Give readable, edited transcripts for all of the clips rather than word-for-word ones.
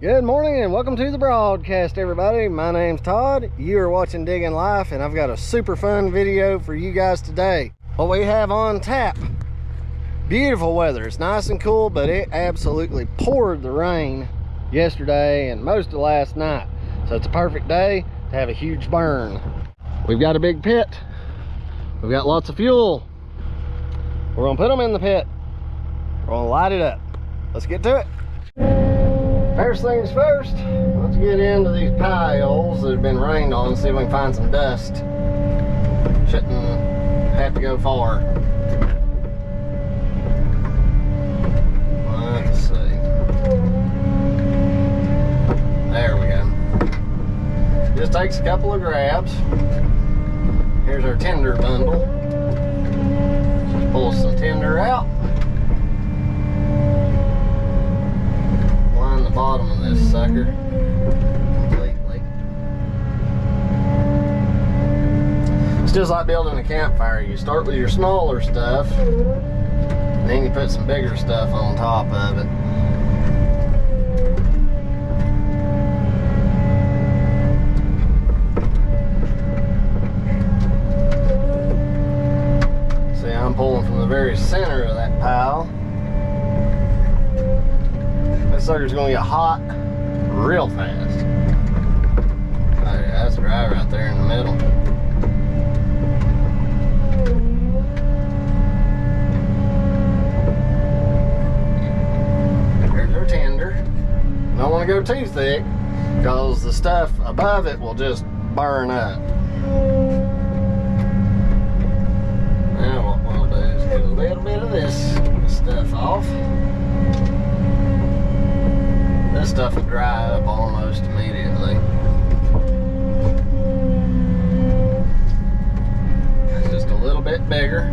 Good morning and welcome to the broadcast, everybody. My name's Todd. You are watching Digging Life, and I've got a super fun video for you guys today. What we have on tap, beautiful weather. It's nice and cool, but it absolutely poured the rain yesterday and most of last night. So it's a perfect day to have a huge burn. We've got a big pit. We've got lots of fuel. We're gonna put them in the pit. We're gonna light it up. Let's get to it. First things first, let's get into these piles that have been rained on and see if we can find some dust. Shouldn't have to go far. Let's see. There we go. Just takes a couple of grabs. Here's our tinder bundle. Just pull some tinder out. Line the bottom of this sucker completely. It's just like building a campfire. You start with your smaller stuff, and then you put some bigger stuff on top of it. See, I'm pulling from the very center of that pile. That sucker's gonna get hot real fast. Oh yeah, that's dry right there in the middle. There's our tinder. Don't want to go too thick because the stuff above it will just burn up. Now what we'll do is get a little bit of this stuff off. This stuff will dry up almost immediately. It's just a little bit bigger.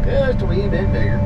Just a wee bit bigger.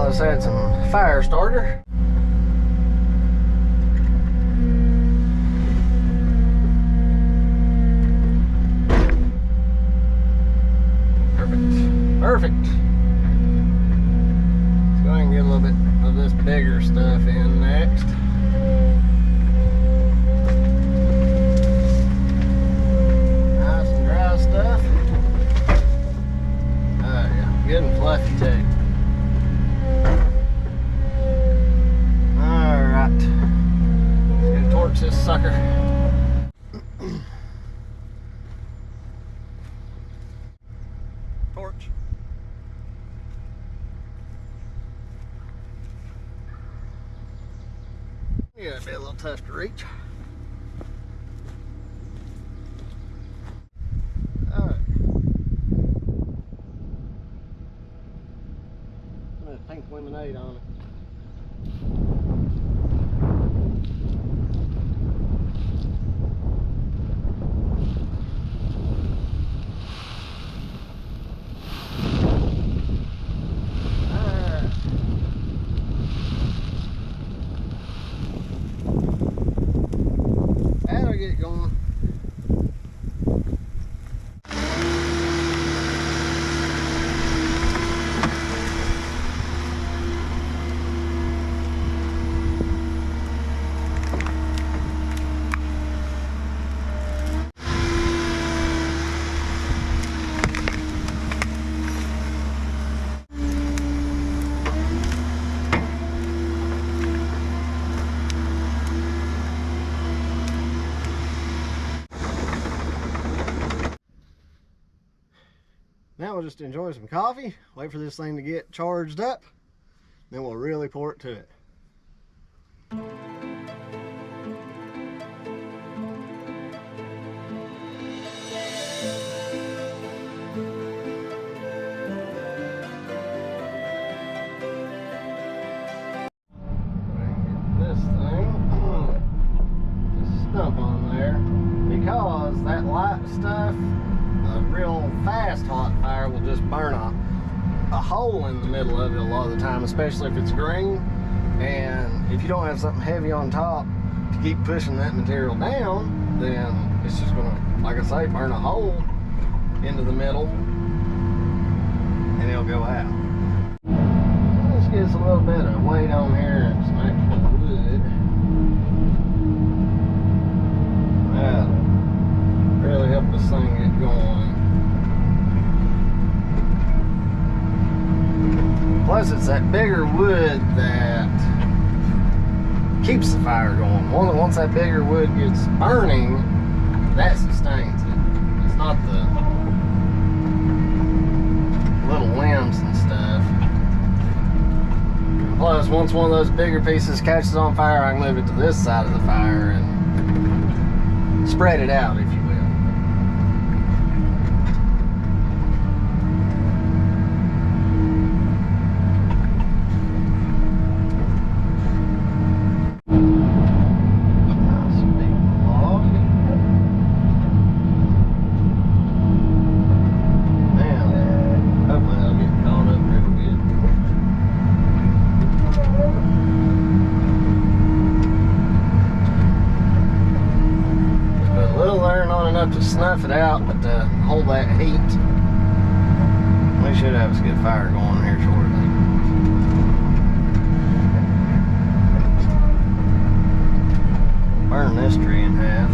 Let's add some fire starter. Perfect. Let's go ahead and get a little bit of this bigger stuff in next. Nice and dry stuff. Oh yeah, good and fluffy too. Let's go torch this sucker. Torch. Yeah, it'd be a little tough to reach. Alright. I'm gonna pink lemonade on it. Get it going. Now we'll just enjoy some coffee, wait for this thing to get charged up, then we'll really pour it to it. This thing, just stump on there, because that light stuff, a real fast hot fire will just burn a hole in the middle of it a lot of the time, especially if it's green. And if you don't have something heavy on top to keep pushing that material down, then it's just gonna, like I say, burn a hole into the middle and it'll go out. Let's get us a little bit of weight on here and some actual wood. That'll really help this thing get going. Plus, it's that bigger wood that keeps the fire going. Once that bigger wood gets burning, that sustains it. It's not the little limbs and stuff. Plus, once one of those bigger pieces catches on fire, I can move it to this side of the fire and spread it out, if you will. To snuff it out, but to hold that heat, we should have a good fire going here shortly. Burn this tree in half.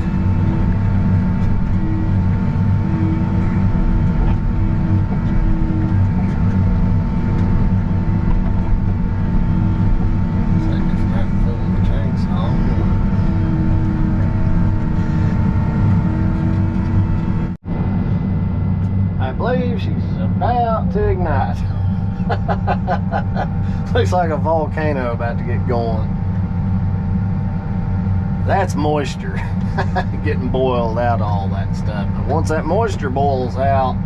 I believe she's about to ignite. Looks like a volcano about to get going. That's moisture getting boiled out of all that stuff. But once that moisture boils out,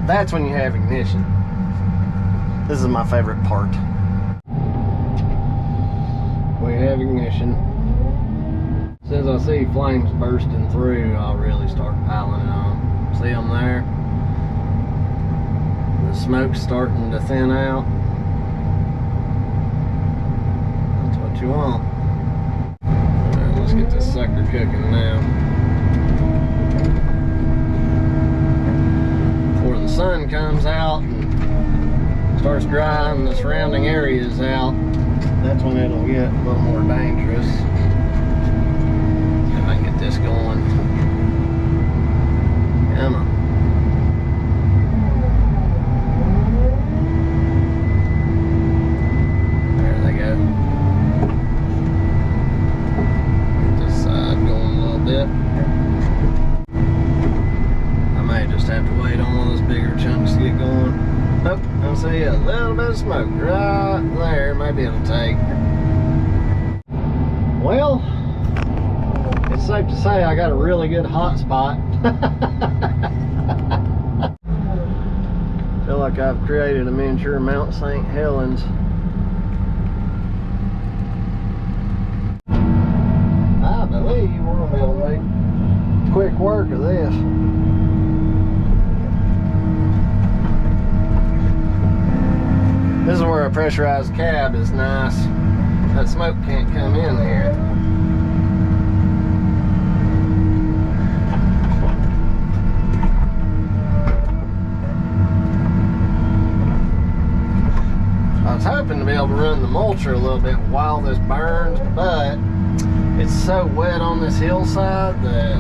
that's when you have ignition. This is my favorite part. We have ignition. As soon as I see flames bursting through, I'll really start piling it on. See them there? The smoke's starting to thin out. That's what you want. Alright, let's get this sucker cooking now. Before the sun comes out and starts drying the surrounding areas out, that's when it'll get a little more dangerous. See if I can get this going. Come on. See a little bit of smoke right there. Maybe it'll take. Well, it's safe to say I got a really good hot spot. Feel like I've created a miniature Mount St. Helens. I believe we're gonna be able to make quick work of this. This is where a pressurized cab is nice. That smoke can't come in here. I was hoping to be able to run the mulcher a little bit while this burns, but it's so wet on this hillside that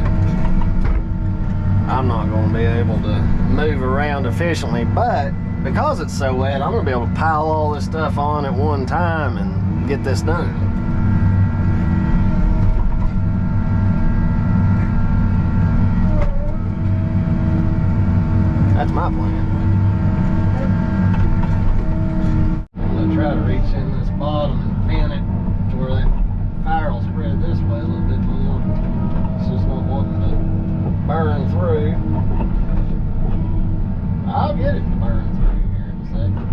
I'm not going to be able to move around efficiently. But because it's so wet, I'm going to be able to pile all this stuff on at one time and get this done. That's my plan. try to reach in this bottom and fan it to where that fire will spread this way a little bit more. It's just not wanting to burn through. I'll get it to burn through here in a second.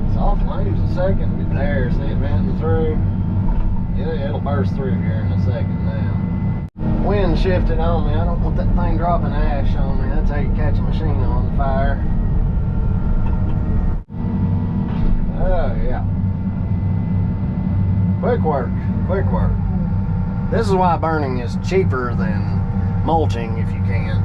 It's off flames a second. There, see it venting through. Yeah, it'll burst through here in a second now. Wind shifted on me. I don't want that thing dropping ash on me. That's how you catch a machine on fire. Oh yeah. Quick work, quick work. This is why burning is cheaper than mulching if you can.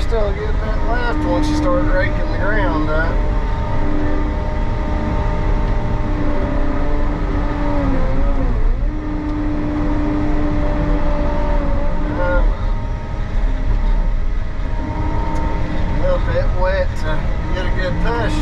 Still getting that left once you start raking the ground up. A little bit wet to get a good push.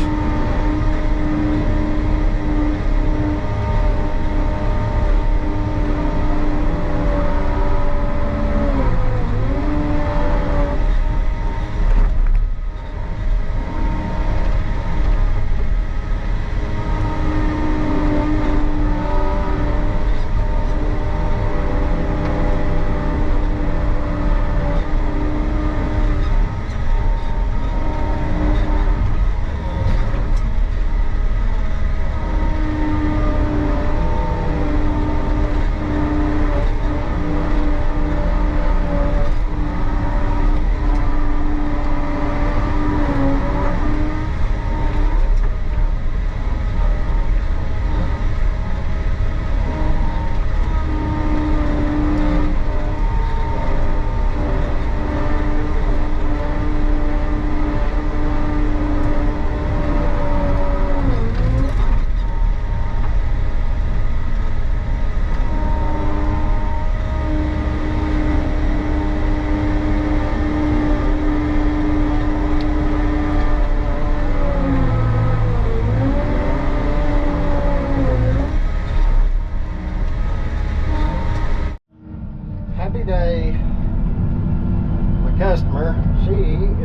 Customer, she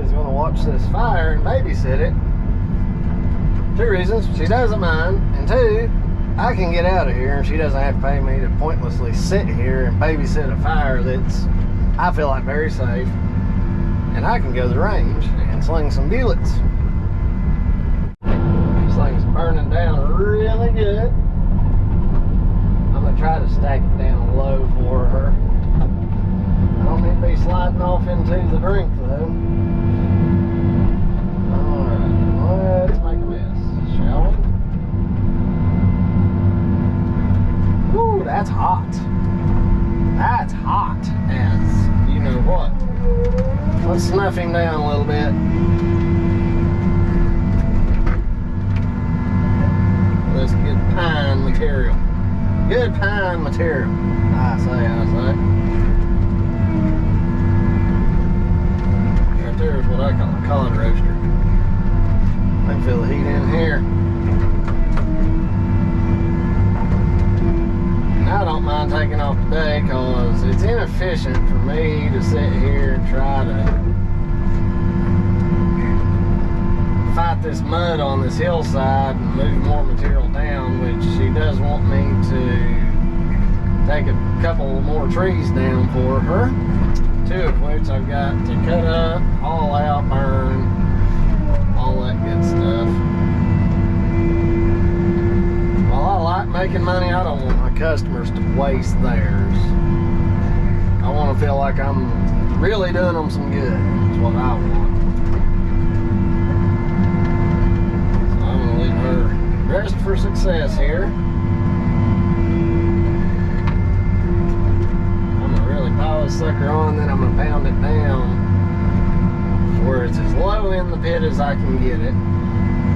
is going to watch this fire and babysit it. 2 reasons: she doesn't mind, and 2, I can get out of here and she doesn't have to pay me to pointlessly sit here and babysit a fire that's, I feel like, very safe, and I can go to the range and sling some bullets. This thing's burning down really good. I'm going to try to stack it down low for her. I don't need to be sliding off into the drink though. Alright, let's make a mess, shall we? Ooh, that's hot. That's hot as you know what. Let's snuff him down a little bit. Let's get pine material. Good pine material. I say. Right there's what I call a cod roaster. I can feel the heat in here. I don't mind taking off today because it's inefficient for me to sit here and try to fight this mud on this hillside and move more material down, which she does want me to take a couple more trees down for her, 2 of which I've got to cut up, haul out, burn, all that good stuff. While I like making money, I don't want my customers to waste theirs. I want to feel like I'm really doing them some good. That's what I want. So I'm going to leave her rest for success here. I'm going to really pile this sucker on, then I'm going to pound it down where it's as low in the pit as I can get it.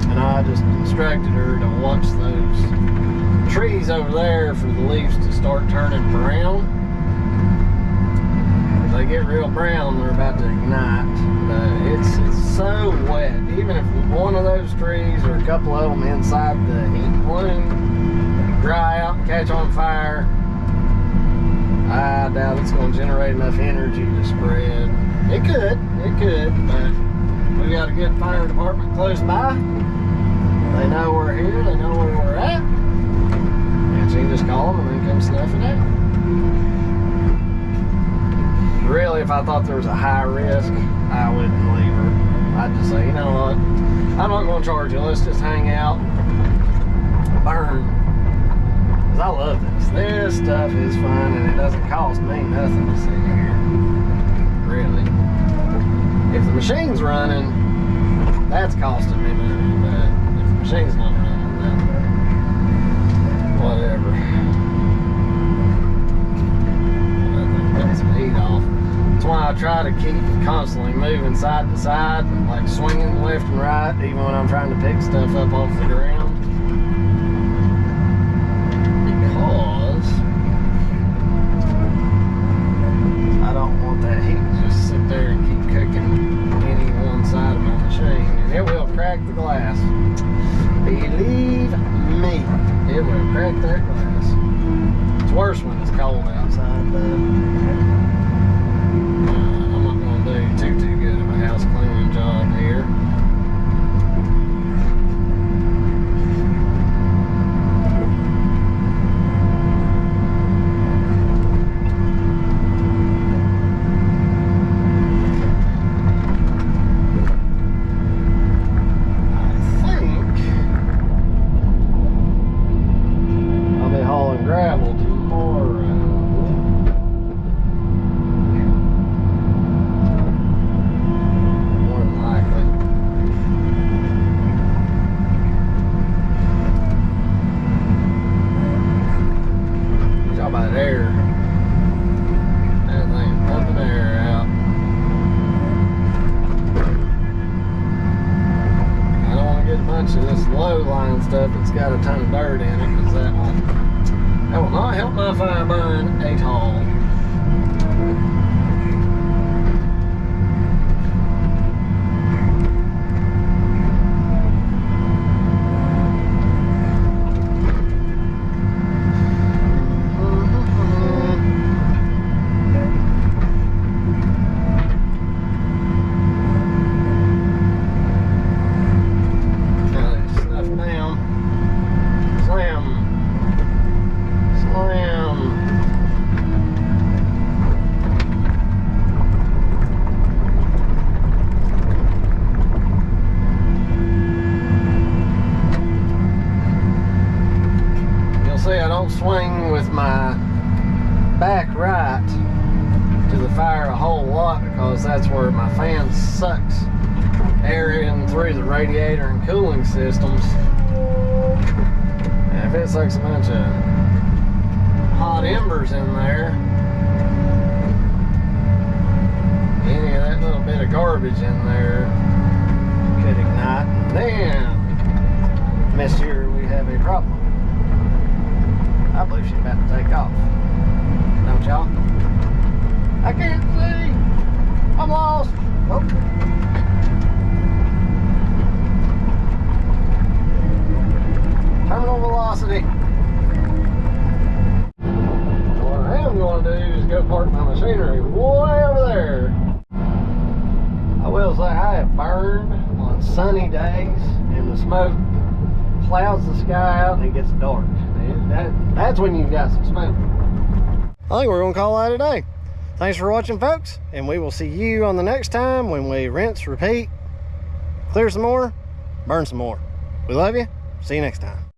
And I just instructed her to watch those trees over there for the leaves to start turning brown. If they get real brown, they're about to ignite. It's so wet. Even if one of those trees or a couple of them inside the heat plume dry out and catch on fire, I doubt it's going to generate enough energy to spread. It could, but we got a good fire department close by. They know we're here, they know where we're at. And she can just call them and then come snuff it out. Really, if I thought there was a high risk, I wouldn't leave her. I'd just say, you know what, I'm not going to charge you. Let's just hang out, burn. Because I love this. This stuff is fun and it doesn't cost me nothing to sit here. Really. If the machine's running, that's costing me money, but if the machine's not running, then whatever. I think that's some heat off. That's why I try to keep constantly moving side to side, like swinging left and right, even when I'm trying to pick stuff up off the ground. Because I don't want that heat to just sit there and keep cooking any one side of my machine. And it will crack the glass. Believe me, it will crack that glass. It's worse when it's cold outside though. I'm not going to do too good of a house cleaning job here. Gravel tomorrow. More than likely. Talk about air. That thing's pumping air out. I don't want to get a bunch of this low line stuff that's got a ton of dirt in it, because that will not help my fire burn at all. Swing with my back right to the fire a whole lot, because that's where my fan sucks air in through the radiator and cooling systems. And if it sucks a bunch of hot embers in there, any of that little bit of garbage garbage in there could ignite, and then Miss here we have a problem. I believe she's about to take off. Don't y'all? I can't see. I'm lost. Oh. Terminal velocity. What I am going to do is go park my machinery way over there. I will say I have burned on sunny days, and the smoke clouds the sky out and it gets dark. That's when you've got some smoke. I think we're going to call that a day. Thanks for watching, folks, and we will see you on the next time when we rinse, repeat, clear some more, burn some more. We love you. See you next time.